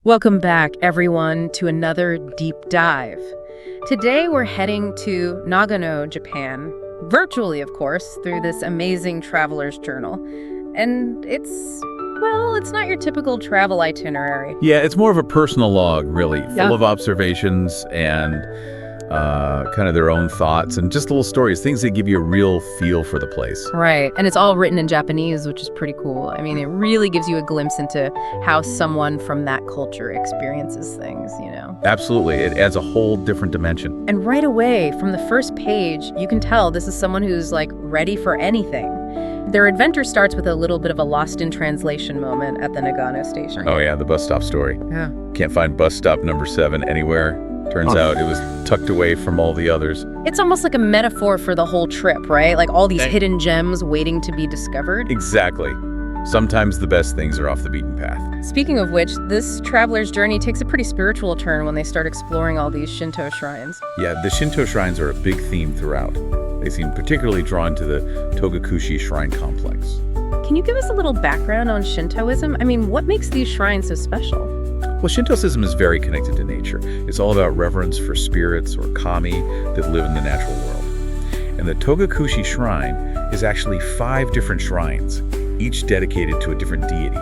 Welcome back, everyone, to another deep dive. Today, we're heading to Nagano, Japan, virtually, of course, through this amazing traveler's journal. And it's not your typical travel itinerary. Yeah, it's more of a personal log, really, Yeah. full of observations and kind of their own thoughts and just little stories, things that give you a real feel for the place. Right, and it's all written in Japanese, which is pretty cool. I mean, it really gives you a glimpse into how someone from that culture experiences things, you know? Absolutely, it adds a whole different dimension. And right away, from the first page, you can tell this is someone who's, ready for anything. Their adventure starts with a little bit of a lost in translation moment at the Nagano Station. Oh yeah, the bus stop story. Yeah. Can't find bus stop number 7 anywhere. Turns out it was tucked away from all the others. It's almost like a metaphor for the whole trip, right? Like all these hidden gems waiting to be discovered. Exactly. Sometimes the best things are off the beaten path. Speaking of which, this traveler's journey takes a pretty spiritual turn when they start exploring all these Shinto shrines. Yeah, the Shinto shrines are a big theme throughout. They seem particularly drawn to the Togakushi Shrine complex. Can you give us a little background on Shintoism? I mean, what makes these shrines so special? Well, Shintoism is very connected to nature. It's all about reverence for spirits or kami that live in the natural world. And the Togakushi Shrine is actually 5 different shrines, each dedicated to a different deity.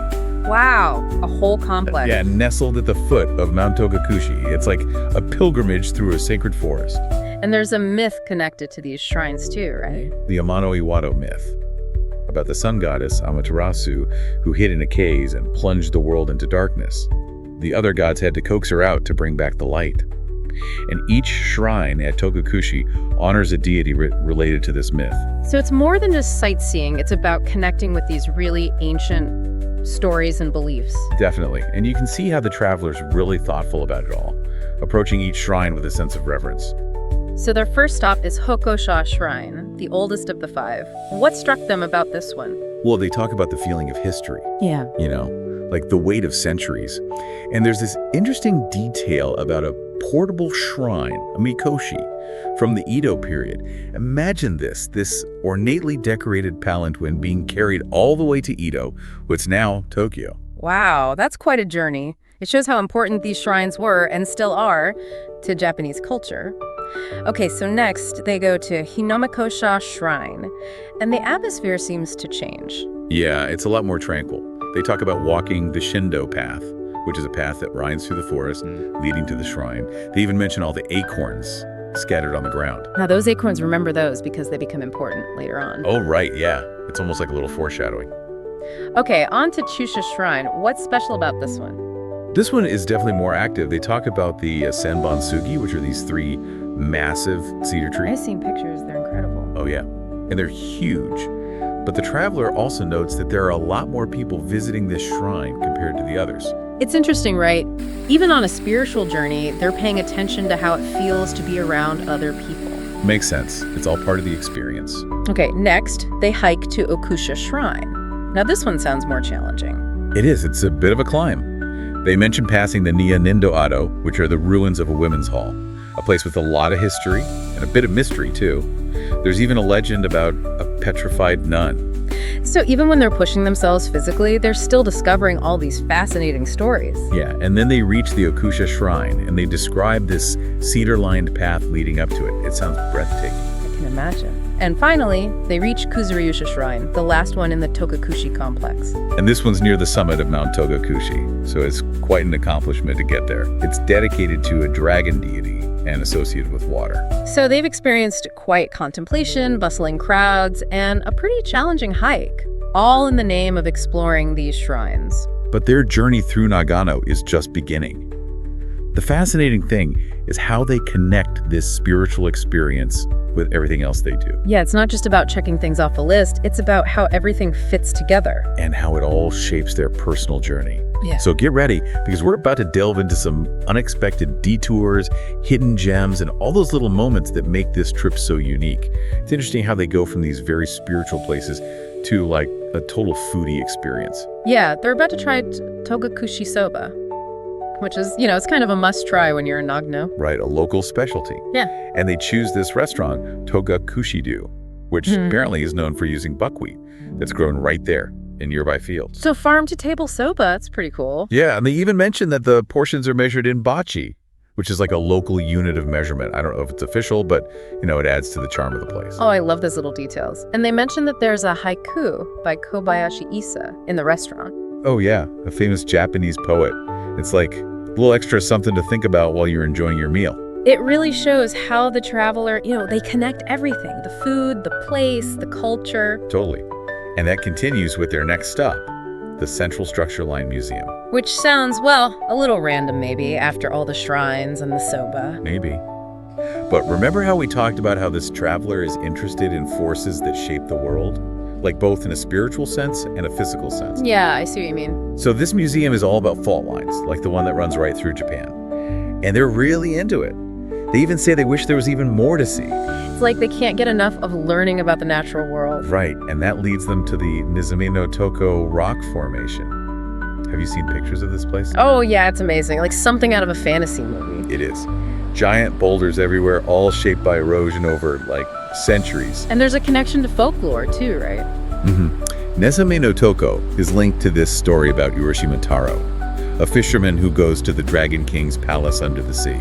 Wow, a whole complex. Yeah, nestled at the foot of Mount Togakushi. It's like a pilgrimage through a sacred forest. And there's a myth connected to these shrines too, right? The Amano Iwado myth, about the sun goddess Amaterasu, who hid in a cave and plunged the world into darkness. The other gods had to coax her out to bring back the light. And each shrine at Togakushi honors a deity related to this myth. So it's more than just sightseeing, it's about connecting with these really ancient stories and beliefs. Definitely. And you can see how the traveler's really thoughtful about it all, approaching each shrine with a sense of reverence. So their first stop is Hokosha Shrine, the oldest of the 5. What struck them about this one? Well, they talk about the feeling of history. Yeah. You know, like the weight of centuries. And there's this interesting detail about a portable shrine, a mikoshi, from the Edo period. Imagine this ornately decorated palanquin being carried all the way to Edo, what's now Tokyo. Wow, that's quite a journey. It shows how important these shrines were and still are to Japanese culture. Okay, so next they go to Hinomikosha Shrine, and the atmosphere seems to change. Yeah, it's a lot more tranquil. They talk about walking the Shinto path, which is a path that winds through the forest leading to the shrine. They even mention all the acorns scattered on the ground. Now those acorns, remember those because they become important later on. Oh, right, yeah. It's almost like a little foreshadowing. Okay, on to Chusha Shrine. What's special about this one? This one is definitely more active. They talk about the Senbonsugi, which are these 3 massive cedar I've trees. seen pictures, they're incredible. Oh, yeah. And they're huge. But the traveler also notes that there are a lot more people visiting this shrine compared to the others. It's interesting, right? Even on a spiritual journey, they're paying attention to how it feels to be around other people. Makes sense. It's all part of the experience. Okay, next, they hike to Okusha Shrine. Now this one sounds more challenging. It is. It's a bit of a climb. They mention passing the Nia Nindo Ado, which are the ruins of a women's hall, a place with a lot of history and a bit of mystery, too. There's even a legend about a petrified nun. So even when they're pushing themselves physically, they're still discovering all these fascinating stories. Yeah, and then they reach the Okusha Shrine, and they describe this cedar-lined path leading up to it. It sounds breathtaking. I can imagine. And finally, they reach Kuzuryusha Shrine, the last one in the Togakushi complex. And this one's near the summit of Mount Togakushi, so it's quite an accomplishment to get there. It's dedicated to a dragon deity and associated with water. So they've experienced quiet contemplation, bustling crowds, and a pretty challenging hike, all in the name of exploring these shrines. But their journey through Nagano is just beginning. The fascinating thing is how they connect this spiritual experience with everything else they do. Yeah, it's not just about checking things off a list, it's about how everything fits together. And how it all shapes their personal journey. Yeah. So get ready, because we're about to delve into some unexpected detours, hidden gems, and all those little moments that make this trip so unique. It's interesting how they go from these very spiritual places to like a total foodie experience. Yeah, they're about to try Togakushi soba, which is, it's kind of a must-try when you're in Nagano. Right, a local specialty. Yeah. And they choose this restaurant, Togakushido, which apparently is known for using buckwheat that's grown right there. in nearby fields. So farm-to-table soba, that's pretty cool. Yeah, and they even mention that the portions are measured in bachi, which is like a local unit of measurement. I don't know if it's official, but, it adds to the charm of the place. Oh, I love those little details. And they mentioned that there's a haiku by Kobayashi Isa in the restaurant. Oh, yeah, a famous Japanese poet. It's like a little extra something to think about while you're enjoying your meal. It really shows how the traveler, they connect everything. The food, the place, the culture. Totally. And that continues with their next stop, the Central Structure Line Museum. Which sounds, well, a little random maybe, after all the shrines and the soba. Maybe. But remember how we talked about how this traveler is interested in forces that shape the world? Like both in a spiritual sense and a physical sense. Yeah, I see what you mean. So this museum is all about fault lines, like the one that runs right through Japan. And they're really into it. They even say they wish there was even more to see. It's like they can't get enough of learning about the natural world. Right, and that leads them to the Nizami no Toko rock formation. Have you seen pictures of this place? Oh yeah, it's amazing. Like something out of a fantasy movie. It is. Giant boulders everywhere, all shaped by erosion over, centuries. And there's a connection to folklore too, right? Nezame no Toko is linked to this story about Urashima Taro, a fisherman who goes to the Dragon King's palace under the sea.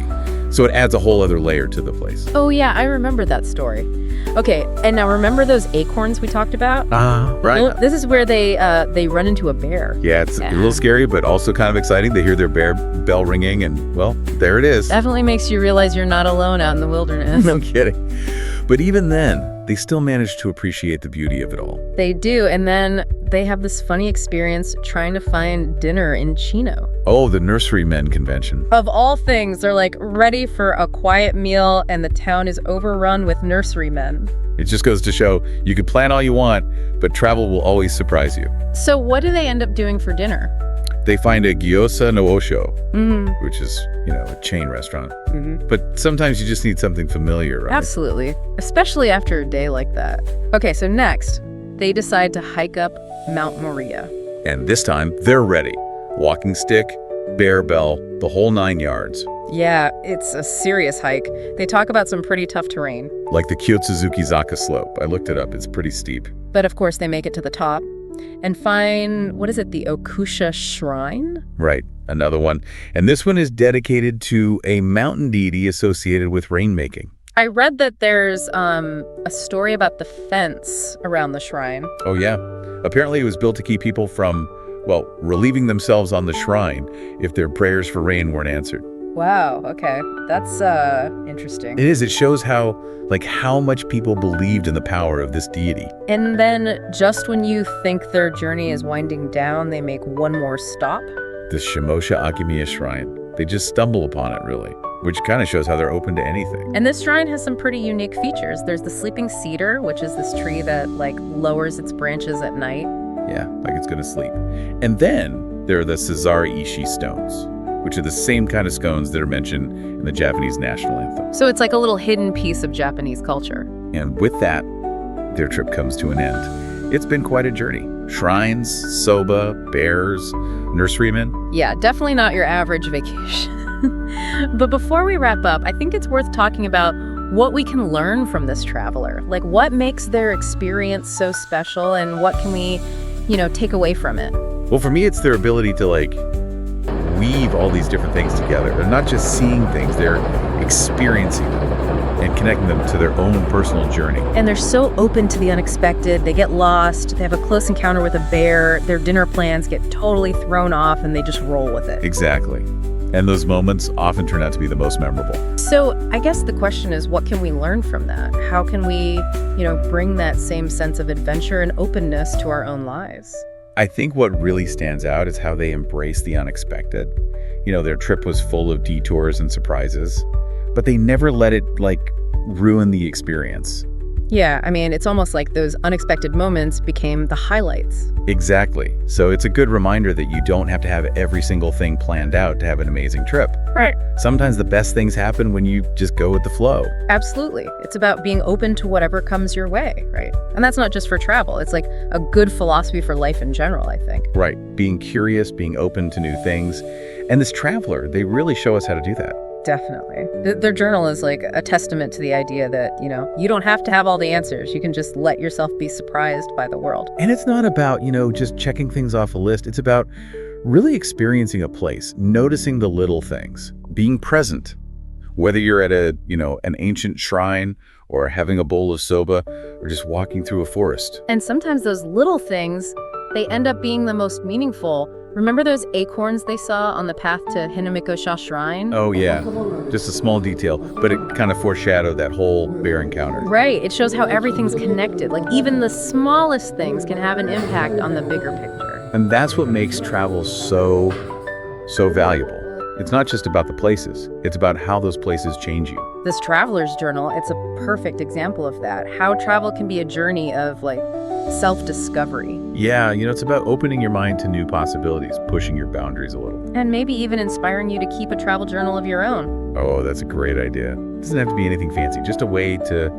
So it adds a whole other layer to the place. Oh yeah, I remember that story. Okay, and now remember those acorns we talked about? Right. Well, this is where they run into a bear. Yeah, it's a little scary, but also kind of exciting. They hear their bear bell ringing, and, well, there it is. Definitely makes you realize you're not alone out in the wilderness. No kidding. But even then, they still manage to appreciate the beauty of it all. They do, and then they have this funny experience trying to find dinner in Chino. Oh, the nurserymen convention. Of all things, they're ready for a quiet meal, and the town is overrun with nurserymen. It just goes to show you can plan all you want, but travel will always surprise you. So what do they end up doing for dinner? They find a gyoza no osho, which is, a chain restaurant. But sometimes you just need something familiar, right? Absolutely, especially after a day like that. Okay, so next, they decide to hike up Mount Moriya. And this time, they're ready. Walking stick, bear bell, the whole 9 yards. Yeah, it's a serious hike. They talk about some pretty tough terrain. Like the Kyotsuzukizaka slope. I looked it up. It's pretty steep. But of course, they make it to the top and find, the Okusha Shrine? Right, another one. And this one is dedicated to a mountain deity associated with rainmaking. I read that there's a story about the fence around the shrine. Oh, yeah. Apparently it was built to keep people from, relieving themselves on the shrine if their prayers for rain weren't answered. Wow, okay. That's interesting. It is. It shows how much people believed in the power of this deity. And then just when you think their journey is winding down, they make one more stop. The Shimosha Akimiya Shrine. They just stumble upon it, really, which kind of shows how they're open to anything. And this shrine has some pretty unique features. There's the sleeping cedar, which is this tree that lowers its branches at night. Yeah, like it's going to sleep. And then there are the Sazari Ishi stones, which are the same kind of scones that are mentioned in the Japanese national anthem. So it's like a little hidden piece of Japanese culture. And with that, their trip comes to an end. It's been quite a journey. Shrines, soba, bears, nurserymen. Yeah, definitely not your average vacation. But before we wrap up, I think it's worth talking about what we can learn from this traveler. What makes their experience so special, and what can we, take away from it? Well, for me, it's their ability to weave all these different things together. They're not just seeing things, they're experiencing them and connecting them to their own personal journey. And they're so open to the unexpected. They get lost, they have a close encounter with a bear, their dinner plans get totally thrown off, and they just roll with it. Exactly. And those moments often turn out to be the most memorable. So I guess the question is, what can we learn from that? How can we, bring that same sense of adventure and openness to our own lives? I think what really stands out is how they embrace the unexpected. Their trip was full of detours and surprises, but they never let it, ruin the experience. Yeah, it's almost like those unexpected moments became the highlights. Exactly. So it's a good reminder that you don't have to have every single thing planned out to have an amazing trip. Right. Sometimes the best things happen when you just go with the flow. Absolutely. It's about being open to whatever comes your way, right? And that's not just for travel. It's a good philosophy for life in general, I think. Right. Being curious, being open to new things. And this traveler, they really show us how to do that. Definitely. Their journal is like a testament to the idea that, you don't have to have all the answers. You can just let yourself be surprised by the world. And it's not about, just checking things off a list. It's about really experiencing a place, noticing the little things, being present. Whether you're at an ancient shrine or having a bowl of soba or just walking through a forest. And sometimes those little things, they end up being the most meaningful. Remember those acorns they saw on the path to Hinomikosha Shrine? Oh, yeah. Just a small detail, but it kind of foreshadowed that whole bear encounter. Right. It shows how everything's connected. Like, even the smallest things can have an impact on the bigger picture. And that's what makes travel so valuable. It's not just about the places. It's about how those places change you. This traveler's journal, it's a perfect example of that. How travel can be a journey of, self-discovery. Yeah, it's about opening your mind to new possibilities, pushing your boundaries a little. And maybe even inspiring you to keep a travel journal of your own. Oh, that's a great idea. It doesn't have to be anything fancy, just a way to,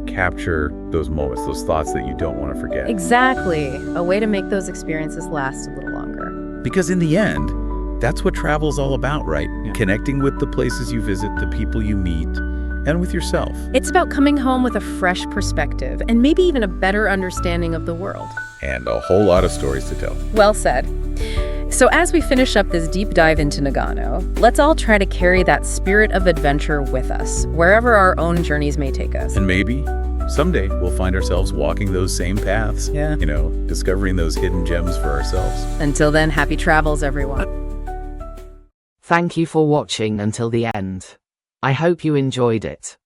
capture those moments, those thoughts that you don't want to forget. Exactly. A way to make those experiences last a little longer. Because in the end, that's what travel's all about, right? Yeah. Connecting with the places you visit, the people you meet, and with yourself. It's about coming home with a fresh perspective and maybe even a better understanding of the world. And a whole lot of stories to tell. Well said. So as we finish up this deep dive into Nagano, let's all try to carry that spirit of adventure with us, wherever our own journeys may take us. And maybe someday we'll find ourselves walking those same paths. Yeah. Discovering those hidden gems for ourselves. Until then, happy travels, everyone. Thank you for watching until the end. I hope you enjoyed it.